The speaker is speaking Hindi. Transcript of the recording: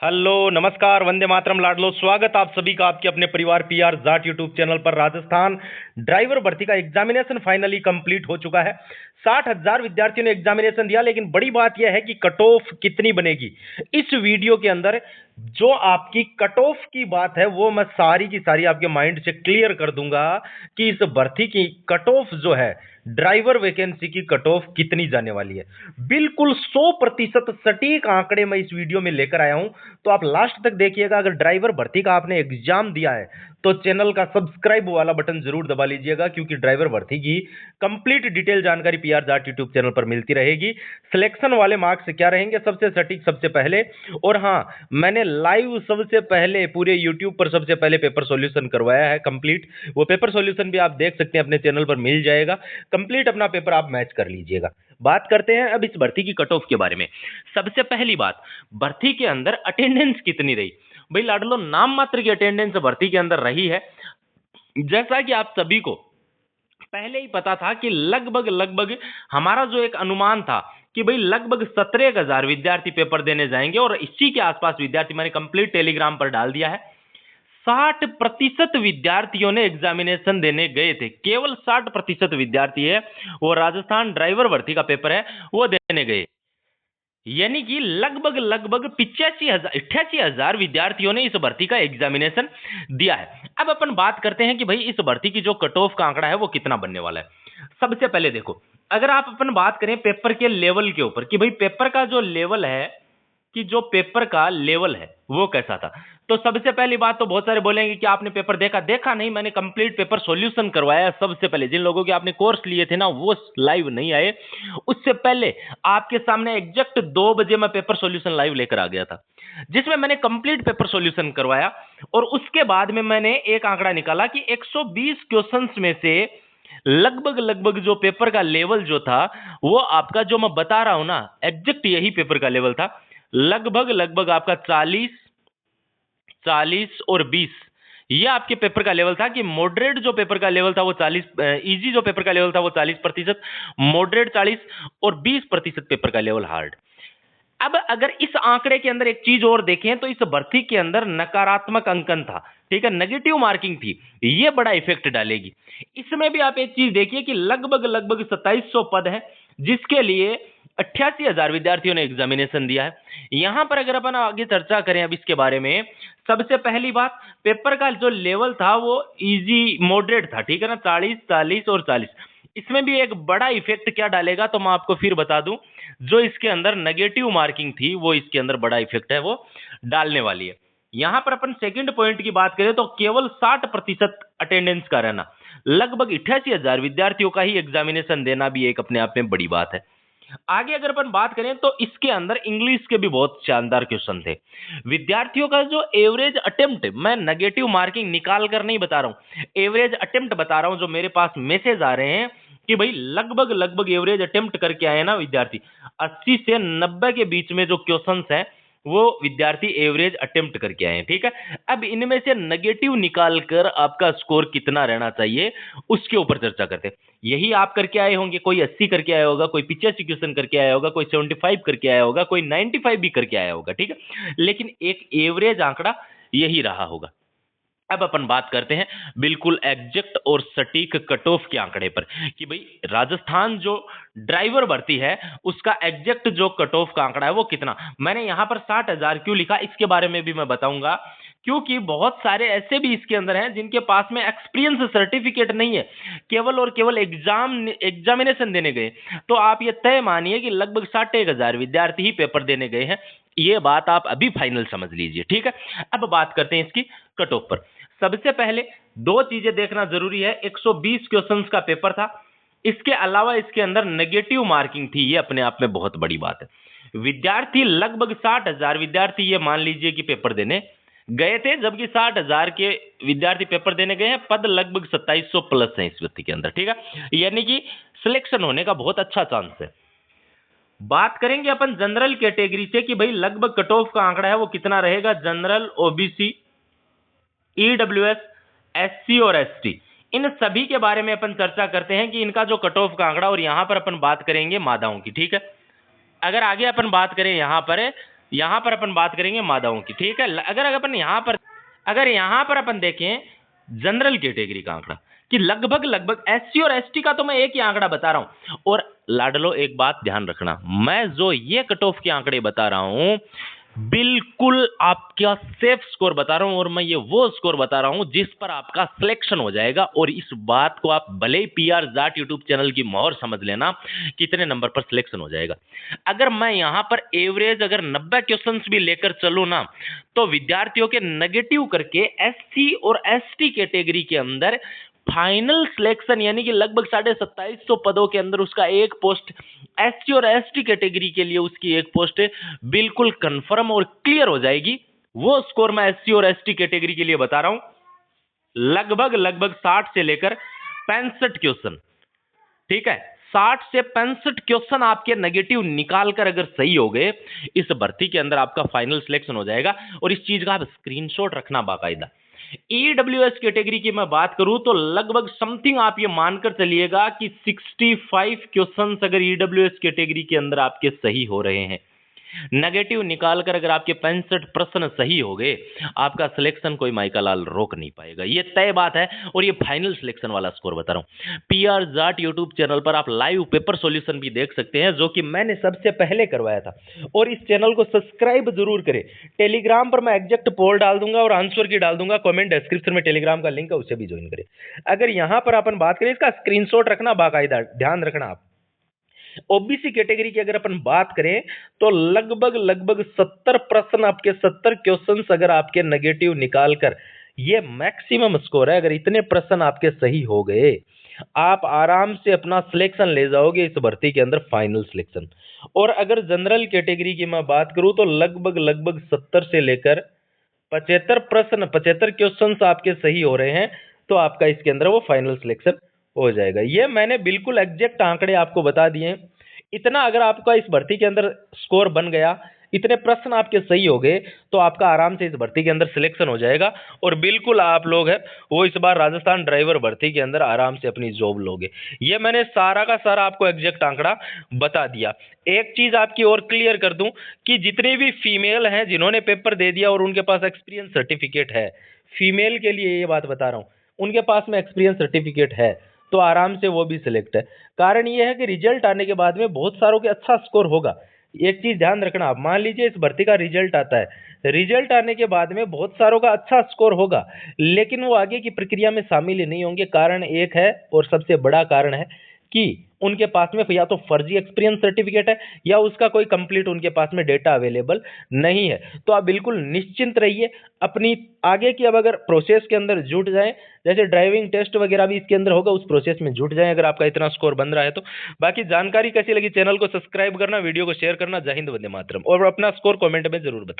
हेलो नमस्कार वंदे मातरम लाडलो स्वागत आप सभी का आपके अपने परिवार पीआर जाट यूट्यूब चैनल पर। राजस्थान ड्राइवर भर्ती का एग्जामिनेशन फाइनली कंप्लीट हो चुका है। 60,000 विद्यार्थियों ने एग्जामिनेशन दिया, लेकिन बड़ी बात यह है कि कट ऑफ कितनी बनेगी। इस वीडियो के अंदर जो आपकी कट ऑफ की बात है वो मैं सारी की सारी आपके माइंड से क्लियर कर दूंगा कि इस भर्ती की कट ऑफ जो है, ड्राइवर वैकेंसी की कट ऑफ कितनी जाने वाली है। बिल्कुल 100% सटीक आंकड़े मैं इस वीडियो में लेकर आया हूं, तो आप लास्ट तक देखिएगा। अगर ड्राइवर भर्ती का आपने एग्जाम दिया है तो चैनल का सब्सक्राइब वाला बटन जरूर दबा लीजिएगा, क्योंकि ड्राइवर भर्ती की कंप्लीट डिटेल जानकारी पीआर जाट यूट्यूब चैनल पर मिलती रहेगी। सिलेक्शन वाले मार्क्स क्या रहेंगे सबसे सटीक सबसे पहले। और हां, मैंने लाइव सबसे पहले पूरे यूट्यूब पर सबसे पहले पेपर सॉल्यूशन करवाया है कंप्लीट। वो पेपर सॉल्यूशन भी आप देख सकते हैं, अपने चैनल पर मिल जाएगा। कंप्लीट अपना पेपर आप मैच कर लीजिएगा। बात करते हैं अब इस भर्ती की कट ऑफ के बारे में। सबसे पहली बात, भर्ती के अंदर अटेंडेंस कितनी रही। भाई लाडलो, नाम मात्र की अटेंडेंस भर्ती के अंदर रही है। जैसा कि आप सभी को पहले ही पता था कि लगभग लगभग हमारा जो एक अनुमान था कि भाई लगभग 17,000 विद्यार्थी पेपर देने जाएंगे, और इसी के आसपास विद्यार्थी मैंने कंप्लीट टेलीग्राम पर डाल दिया है। 60% विद्यार्थियों ने एग्जामिनेशन देने गए थे, केवल 60% विद्यार्थी है वो राजस्थान ड्राइवर भर्ती का पेपर है वो देने गए। यानी कि लगभग लगभग 88,000 विद्यार्थियों ने इस भर्ती का एग्जामिनेशन दिया है। अब अपन बात करते हैं कि भाई इस भर्ती की जो कट ऑफ का आंकड़ा है वो कितना बनने वाला है। सबसे पहले देखो, अगर आप अपन बात करें पेपर के लेवल के ऊपर कि भाई पेपर का जो लेवल है, कि जो पेपर का लेवल है वो कैसा था, तो सबसे पहली बात तो बहुत सारे बोलेंगे कि आपने पेपर देखा नहीं, मैंने कंप्लीट पेपर सॉल्यूशन करवाया। सबसे पहले जिन लोगों के आपने कोर्स लिए थे ना वो लाइव नहीं आए, उससे पहले आपके सामने एग्जैक्ट 2 बजे मैं पेपर सॉल्यूशन लाइव लेकर आ गया था, जिसमें मैंने कंप्लीट पेपर सॉल्यूशन करवाया। और उसके बाद में मैंने एक आंकड़ा निकाला कि 120 क्वेश्चंस में से लगभग लगभग जो पेपर का लेवल जो था वो आपका, जो मैं बता रहा हूं ना, एग्जैक्ट यही पेपर का लेवल था। लगभग लगभग आपका 40 और 20, ये आपके पेपर का लेवल था। कि मॉडरेट जो पेपर का लेवल था वो 40, इजी जो पेपर का लेवल था वो 40%, मॉडरेट 40 और 20% पेपर का लेवल हार्ड। अब अगर इस आंकड़े के अंदर एक चीज और देखें तो इस भर्ती के अंदर नकारात्मक अंकन था, ठीक है, नेगेटिव मार्किंग थी, ये बड़ा इफेक्ट डालेगी। इसमें भी आप एक चीज देखिए कि लगभग लगभग 2700 पद है, जिसके लिए 88,000 विद्यार्थियों ने एग्जामिनेशन दिया है। यहां पर अगर अपन आगे चर्चा करें अब इसके बारे में, सबसे पहली बात, पेपर का जो लेवल था वो इजी मॉडरेट था, ठीक है ना, 40 40 और 40। इसमें भी एक बड़ा इफेक्ट क्या डालेगा तो मैं आपको फिर बता दूं, जो इसके अंदर नेगेटिव मार्किंग थी वो इसके अंदर बड़ा इफेक्ट है वो डालने वाली है। यहां पर अपन सेकंड पॉइंट की बात करें तो केवल 60% अटेंडेंस का रहना, लगभग 88,000 विद्यार्थियों का ही एग्जामिनेशन देना भी एक अपने आप में बड़ी बात है। आगे अगर अपन बात करें तो इसके अंदर इंग्लिश के भी बहुत शानदार क्वेश्चन थे। विद्यार्थियों का जो एवरेज अटेम्प्ट, मैं नेगेटिव मार्किंग निकाल कर नहीं बता रहा हूं, एवरेज अटेम्प्ट बता रहा हूं, जो मेरे पास मैसेज आ रहे हैं कि भाई लगभग लगभग एवरेज अटेम्प्ट करके आए ना विद्यार्थी, 80 से 90 के बीच में जो क्वेश्चंस हैं वो विद्यार्थी एवरेज अटेम्प्ट करके आए हैं, ठीक है। अब इनमें से नेगेटिव निकालकर आपका स्कोर कितना रहना चाहिए उसके ऊपर चर्चा करते हैं। यही आप करके आए होंगे, कोई 80 करके आया होगा, कोई 85 क्वेश्चन करके आया होगा, कोई 75 करके आया होगा, कोई 95 भी करके आया होगा, ठीक है, लेकिन एक एवरेज आंकड़ा यही रहा होगा। अब अपन बात करते हैं बिल्कुल एग्जैक्ट और सटीक कट ऑफ के आंकड़े पर कि भाई राजस्थान जो ड्राइवर भर्ती है उसका एग्जैक्ट जो कट ऑफ का आंकड़ा है वो कितना। मैंने यहां पर 60,000 क्यों लिखा इसके बारे में भी मैं बताऊंगा, क्योंकि बहुत सारे ऐसे भी इसके अंदर हैं जिनके पास में एक्सपीरियंस सर्टिफिकेट नहीं है, केवल और केवल एग्जामिनेशन देने गए। तो आप ये तय मानिए कि लगभग 60,000 विद्यार्थी ही पेपर देने गए हैं, ये बात आप अभी फाइनल समझ लीजिए, ठीक है। अब बात करते हैं इसकी कट ऑफ पर। सबसे पहले दो चीजें देखना जरूरी है, 120 क्वेश्चंस का पेपर था, इसके अलावा इसके अंदर नेगेटिव मार्किंग थी, ये अपने आप में बहुत बड़ी बात है। विद्यार्थी लगभग 60,000 विद्यार्थी ये मान लीजिए कि पेपर देने गए थे, जबकि 60,000 के विद्यार्थी पेपर देने गए हैं, पद लगभग 2700 प्लस है इस व्यक्ति के अंदर, ठीक है, यानी कि सिलेक्शन होने का बहुत अच्छा चांस है। बात करेंगे अपन जनरल कैटेगरी से कि भाई लगभग कट ऑफ का आंकड़ा है वो कितना रहेगा। जनरल, ओबीसी, ईडब्ल्यूएस, एससी और एसटी, इन सभी के बारे में अपन चर्चा करते हैं कि इनका जो कट ऑफ का आंकड़ा, और यहां पर अपन बात करेंगे मादाओं की, ठीक है। अगर आगे अपन बात करें यहां पर, यहां पर अपन बात करेंगे मादाओं की, ठीक है। अगर यहां पर अपन देखें जनरल कैटेगरी का आंकड़ा कि लगभग एससी और एसटी का तो मैं एक ही आंकड़ा बता रहा हूं। और लाडलो एक बात ध्यान रखना, मैं जो ये कट ऑफ के आंकड़े बता रहा हूं बिल्कुल आपका सेफ स्कोर बता रहा हूं, और मैं ये वो स्कोर बता रहा हूं जिस पर आपका सिलेक्शन हो जाएगा। और इस बात को आप भले ही पीआर जाट यूट्यूब चैनल की मोहर समझ लेना, कितने नंबर पर सिलेक्शन हो जाएगा। अगर मैं यहां पर एवरेज अगर 90 क्वेश्चंस भी लेकर चलूं ना, तो विद्यार्थियों के नेगेटिव करके एससी और एसटी कैटेगरी के अंदर फाइनल सिलेक्शन यानी कि लगभग 2750 पदों के अंदर उसका एक पोस्ट, एससी और एसटी कैटेगरी के लिए उसकी एक पोस्ट बिल्कुल कंफर्म और क्लियर हो जाएगी। वो स्कोर मैं एससी और एसटी कैटेगरी के लिए बता रहा हूं, लगभग 60 से लेकर 65 क्वेश्चन, ठीक है। 60 से 65 क्वेश्चन आपके नेगेटिव निकालकर अगर सही हो गए, इस भर्ती के अंदर आपका फाइनल सिलेक्शन हो जाएगा। और इस चीज का आप स्क्रीनशॉट रखना बाकायदा। ईडब्ल्यूएस कैटेगरी की मैं बात करूं तो लगभग समथिंग आप ये मानकर चलिएगा कि 65 क्वेश्चंस अगर ईडब्ल्यूएस कैटेगरी के अंदर आपके सही हो रहे हैं, नेगेटिव निकालकर अगर आपके 65 प्रश्न सही हो गए, आपका सिलेक्शन कोई माइका लाल रोक नहीं पाएगा, ये तय बात है। और ये फाइनल सिलेक्शन वाला स्कोर बता रहा हूं। पीआर जाट यूट्यूब चैनल पर आप लाइव पेपर सॉल्यूशन भी देख सकते हैं, जो कि मैंने सबसे पहले करवाया था। और इस चैनल को सब्सक्राइब जरूर करें। टेलीग्राम पर मैं एग्जैक्ट पोल डाल दूंगा और आंसर की डाल दूंगा, कमेंट डिस्क्रिप्शन में टेलीग्राम का लिंक है, उससे भी ज्वाइन करें। अगर यहां पर अपन बात करें, इसका स्क्रीनशॉट रखना बाकायदा, ध्यान रखना आप। ओबीसी कैटेगरी की अगर अपन बात करें तो लगभग 70 प्रश्न आपके 70 क्वेश्चंस अगर आपके नेगेटिव निकालकर, ये मैक्सिमम स्कोर है। अगर इतने प्रश्न आपके सही हो गए, आप आराम से अपना सिलेक्शन ले जाओगे इस भर्ती के अंदर, फाइनल सिलेक्शन। और अगर जनरल कैटेगरी की मैं बात करूं तो लगभग 70 से लेकर 75 क्वेश्चंस आपके सही हो रहे हैं, तो आपका इसके अंदर वो फाइनल सिलेक्शन हो जाएगा। ये मैंने बिल्कुल एग्जैक्ट आंकड़े आपको बता दिए हैं। इतना अगर आपका इस भर्ती के अंदर स्कोर बन गया, इतने प्रश्न आपके सही हो गए, तो आपका आराम से इस भर्ती के अंदर सिलेक्शन हो जाएगा। और बिल्कुल आप लोग हैं वो इस बार राजस्थान ड्राइवर भर्ती के अंदर आराम से अपनी जॉब लोगे। ये मैंने सारा का सारा आपको एग्जैक्ट आंकड़ा बता दिया। एक चीज आपकी और क्लियर कर दूं कि जितने भी फीमेल हैं जिन्होंने पेपर दे दिया और उनके पास एक्सपीरियंस सर्टिफिकेट है, फीमेल के लिए ये बात बता रहा हूं, उनके पास में एक्सपीरियंस सर्टिफिकेट है तो आराम से वो भी सिलेक्ट है। कारण ये है कि रिजल्ट आने के बाद में बहुत सारों के अच्छा स्कोर होगा। एक चीज ध्यान रखना आप, मान लीजिए इस भर्ती का रिजल्ट आता है, रिजल्ट आने के बाद में बहुत सारों का अच्छा स्कोर होगा, लेकिन वो आगे की प्रक्रिया में शामिल नहीं होंगे। कारण एक है और सबसे बड़ा कारण है कि उनके पास में या तो फर्जी एक्सपीरियंस सर्टिफिकेट है या उसका कोई कंप्लीट उनके पास में डेटा अवेलेबल नहीं है। तो आप बिल्कुल निश्चिंत रहिए, अपनी आगे की अब अगर प्रोसेस के अंदर जुट जाएं, जैसे ड्राइविंग टेस्ट वगैरह भी इसके अंदर होगा, उस प्रोसेस में जुट जाएं अगर आपका इतना स्कोर बन रहा है तो। बाकी जानकारी कैसी लगी, चैनल को सब्सक्राइब करना, वीडियो को शेयर करना। जय हिंद, वंदे मातरम। और अपना स्कोर कमेंट में जरूर बताना।